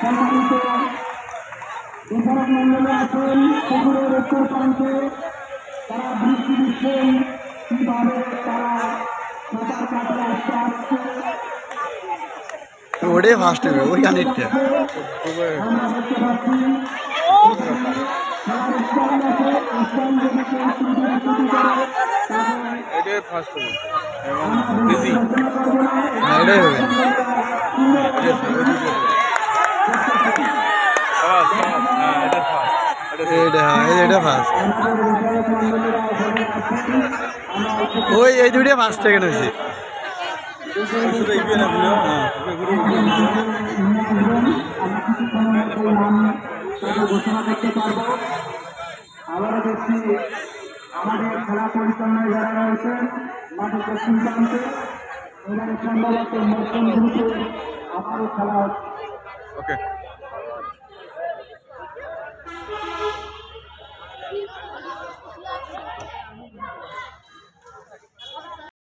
সম্মানিত বিচারক মন্ডলে আছেন পুকুরের উত্তর প্রান্তে, তারা দৃষ্টি দিচ্ছেন কিভাবে তারা সাঁতার কাটতে আসতে আসছে। ওটাই ফার্স্ট হবে ওই কানেরটা আমরা দেখতে পাচ্ছি এটাই ফার্স্ট হবে এটাই হবে এটা ফার্স্ট ওই এই দুইটা ফার্স্ট সেকেন্ড হয়েছে ঘোষণা করতে পারবো। আবারও দেখছি আমাদের খেলা পরিচালনায় যারা রয়েছেন মাঠের পশ্চিম প্রান্তে, এবারে সম্ভবত মৌসুম গ্রুপে আবারও খেলা হচ্ছে।